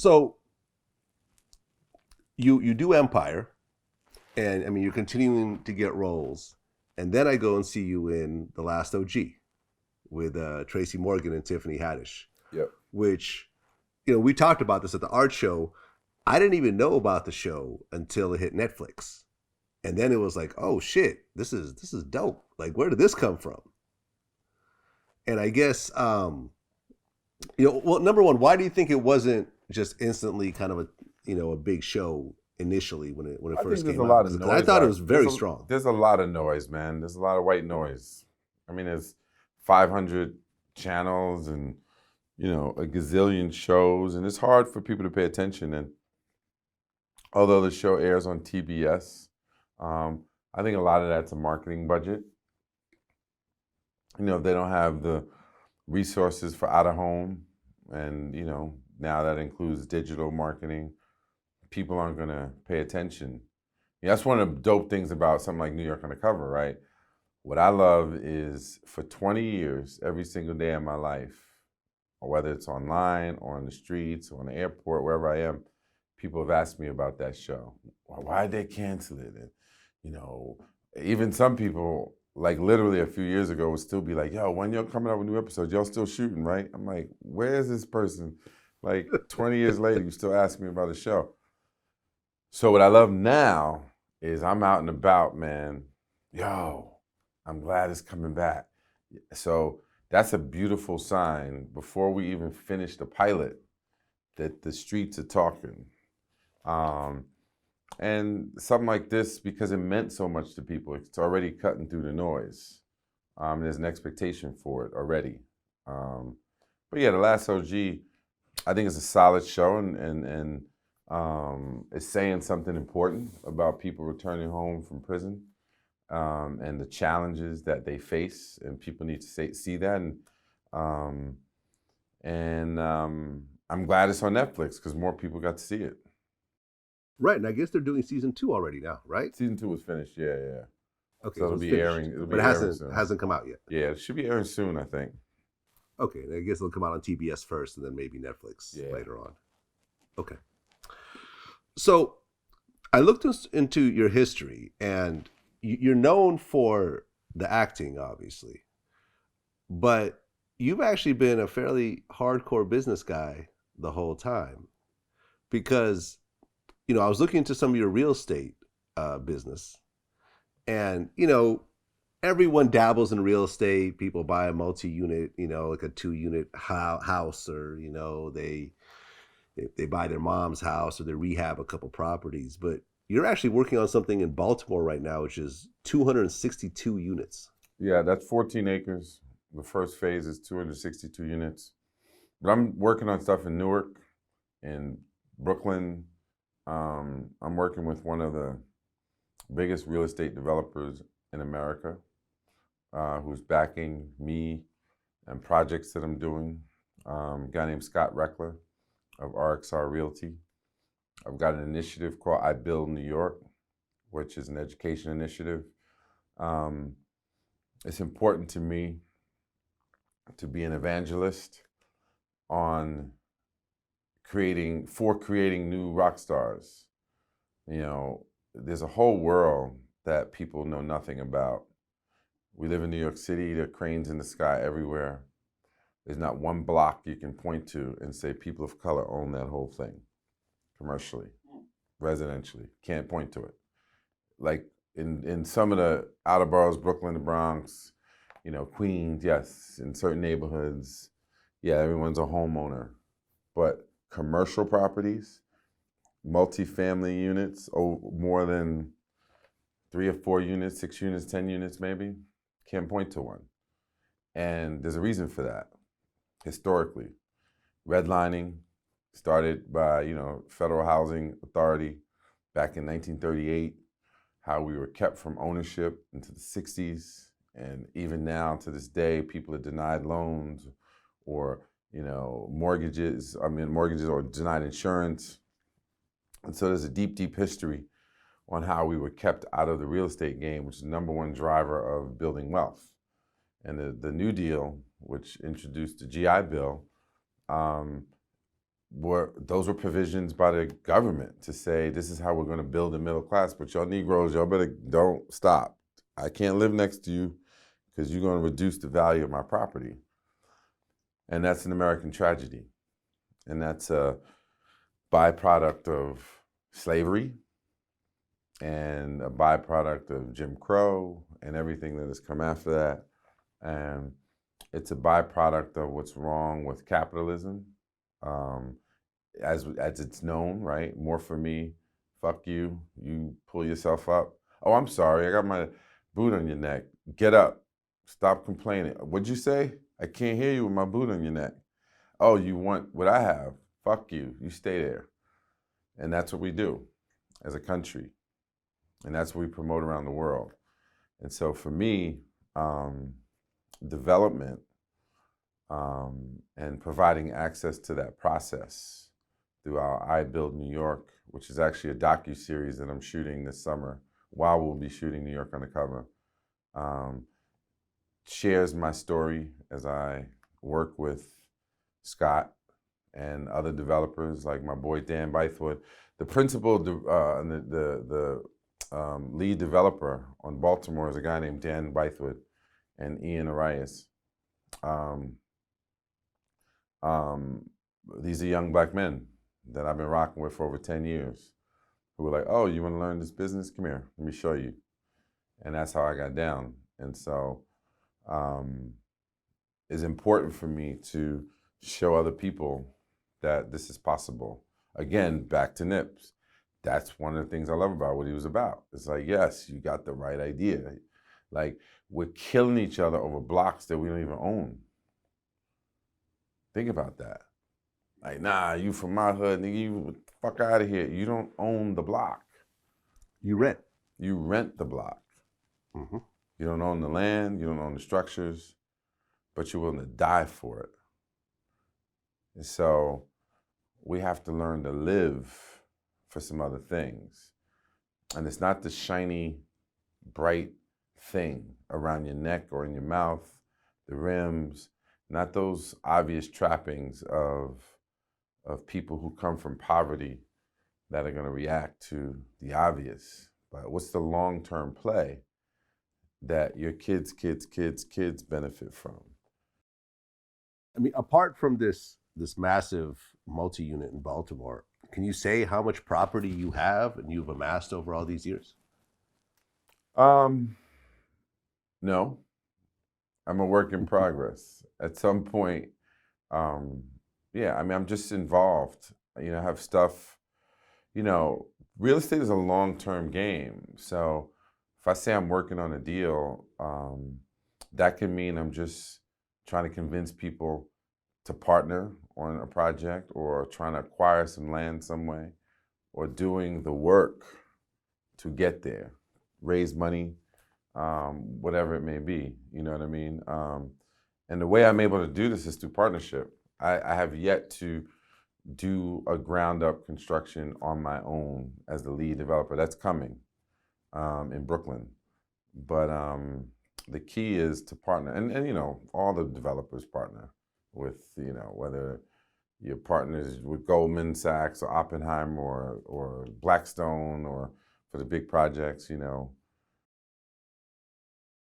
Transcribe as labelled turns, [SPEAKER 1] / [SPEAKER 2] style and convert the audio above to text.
[SPEAKER 1] So you do Empire, and I mean you're continuing to get roles, and then I go and see you in The Last OG with Tracy Morgan and Tiffany Haddish,
[SPEAKER 2] Yep.
[SPEAKER 1] which we talked about this at the art show. I didn't even know about the show until it hit Netflix, and then it was like, oh shit, this is dope. Like, where did this come from? And I guess well, number one, why do you think it wasn't just instantly kind of a big show initially when it
[SPEAKER 2] I
[SPEAKER 1] first
[SPEAKER 2] think there's
[SPEAKER 1] came
[SPEAKER 2] a
[SPEAKER 1] out?
[SPEAKER 2] lot of
[SPEAKER 1] 'Cause I
[SPEAKER 2] noise.
[SPEAKER 1] thought it was very strong.
[SPEAKER 2] There's a lot of noise, man. There's a lot of white noise. I mean, there's 500 channels and a gazillion shows, and it's hard for people to pay attention. And although the show airs on TBS, I think a lot of that's a marketing budget. They don't have the resources for out of home, and now that includes digital marketing. People aren't going to pay attention. Yeah, that's one of the dope things about something like New York Undercover, right? What I love is for 20 years, every single day of my life, or whether it's online or on the streets or in the airport, wherever I am, people have asked me about that show. Why'd they cancel it? And, even some people, like literally a few years ago, would still be like, yo, when you're coming out with new episodes, y'all still shooting, right? I'm like, where's this person? Like 20 years later, you still ask me about the show. So what I love now is I'm out and about, man. Yo, I'm glad it's coming back. So that's a beautiful sign before we even finish the pilot that the streets are talking. And something like this, because it meant so much to people, it's already cutting through the noise. There's an expectation for it already. But yeah, The Last OG, I think it's a solid show, and it's saying something important about people returning home from prison, and the challenges that they face, and people need to see that. And I'm glad it's on Netflix because more people got to see it.
[SPEAKER 1] Right, and I guess they're doing season 2 already now, right?
[SPEAKER 2] Season 2 was finished, yeah.
[SPEAKER 1] Okay,
[SPEAKER 2] So
[SPEAKER 1] so
[SPEAKER 2] it'll
[SPEAKER 1] it's
[SPEAKER 2] be
[SPEAKER 1] finished,
[SPEAKER 2] airing. It'll
[SPEAKER 1] but
[SPEAKER 2] be
[SPEAKER 1] it
[SPEAKER 2] airing
[SPEAKER 1] hasn't
[SPEAKER 2] soon.
[SPEAKER 1] hasn't come out yet.
[SPEAKER 2] Yeah, it should be airing soon, I think.
[SPEAKER 1] Okay, I guess it'll come out on TBS first, and then maybe Netflix
[SPEAKER 2] Yeah.
[SPEAKER 1] later on. Okay, so I looked into your history, and you're known for the acting, obviously, but you've actually been a fairly hardcore business guy the whole time because I was looking into some of your real estate business, and everyone dabbles in real estate. People buy a multi-unit, like a 2-unit house, or they buy their mom's house, or they rehab a couple properties. But you're actually working on something in Baltimore right now, which is 262 units.
[SPEAKER 2] Yeah, that's 14 acres. The first phase is 262 units. But I'm working on stuff in Newark, in Brooklyn. I'm working with one of the biggest real estate developers in America, who's backing me and projects that I'm doing. A guy named Scott Reckler of RXR Realty. I've got an initiative called I Build New York, which is an education initiative. It's important to me to be an evangelist on creating new rock stars. There's a whole world that people know nothing about. We live in New York City. There are cranes in the sky everywhere. There's not one block you can point to and say people of color own that whole thing, commercially, residentially. Can't point to it. Like in some of the outer boroughs, Brooklyn, the Bronx, Queens, yes, in certain neighborhoods, yeah, everyone's a homeowner. But commercial properties, multifamily units, more than 3 or 4 units, 6 units, 10 units maybe, can't point to one. And there's a reason for that. Historically, redlining started by, Federal Housing Authority back in 1938, how we were kept from ownership into the 60s. And even now to this day, people are denied loans or, mortgages or denied insurance. And so there's a deep, deep history on how we were kept out of the real estate game, which is the number one driver of building wealth. And the New Deal, which introduced the GI Bill, those were provisions by the government to say this is how we're going to build a middle class. But y'all Negroes, y'all better don't stop. I can't live next to you because you're going to reduce the value of my property. And that's an American tragedy. And that's a byproduct of slavery and a byproduct of Jim Crow and everything that has come after that. And it's a byproduct of what's wrong with capitalism, as it's known, right? More for me, fuck you, you pull yourself up. Oh, I'm sorry, I got my boot on your neck. Get up, stop complaining. What'd you say? I can't hear you with my boot on your neck. Oh, you want what I have? Fuck you, you stay there. And that's what we do as a country. And that's what we promote around the world. And so for me, development and providing access to that process through our I Build New York, which is actually a docu-series that I'm shooting this summer while we'll be shooting New York Undercover, shares my story as I work with Scott and other developers like my boy Dan Bythewood. The principal, the lead developer on Baltimore is a guy named Dan Bythewood and Ian Arias. These are young black men that I've been rocking with for over 10 years who were like, oh, you want to learn this business? Come here, let me show you. And that's how I got down. And so it's important for me to show other people that this is possible. Again, back to Nips. That's one of the things I love about what he was about. It's like, yes, you got the right idea. Like, we're killing each other over blocks that we don't even own. Think about that. Like, nah, you from my hood, nigga, you fuck out of here. You don't own the block.
[SPEAKER 1] You rent.
[SPEAKER 2] You rent the block. Mm-hmm. You don't own the land, you don't own the structures, but you're willing to die for it. And so we have to learn to live for some other things. And it's not the shiny, bright thing around your neck or in your mouth, the rims, not those obvious trappings of people who come from poverty that are going to react to the obvious. But what's the long-term play that your kids benefit from?
[SPEAKER 1] I mean, apart from this massive multi-unit in Baltimore, can you say how much property you have and you've amassed over all these years?
[SPEAKER 2] No. I'm a work in progress. At some point, yeah, I mean, I'm just involved. You know, I have stuff, you know, real estate is a long-term game. So if I say I'm working on a deal, that can mean I'm just trying to convince people to partner on a project or trying to acquire some land some way or doing the work to get there, raise money, whatever it may be, you know what I mean? And the way I'm able to do this is through partnership. I have yet to do a ground up construction on my own as the lead developer. That's coming in Brooklyn. But the key is to partner. And you know, all the developers partner with, you know, whether your partners with Goldman Sachs or Oppenheimer or Blackstone or for the big projects, you know,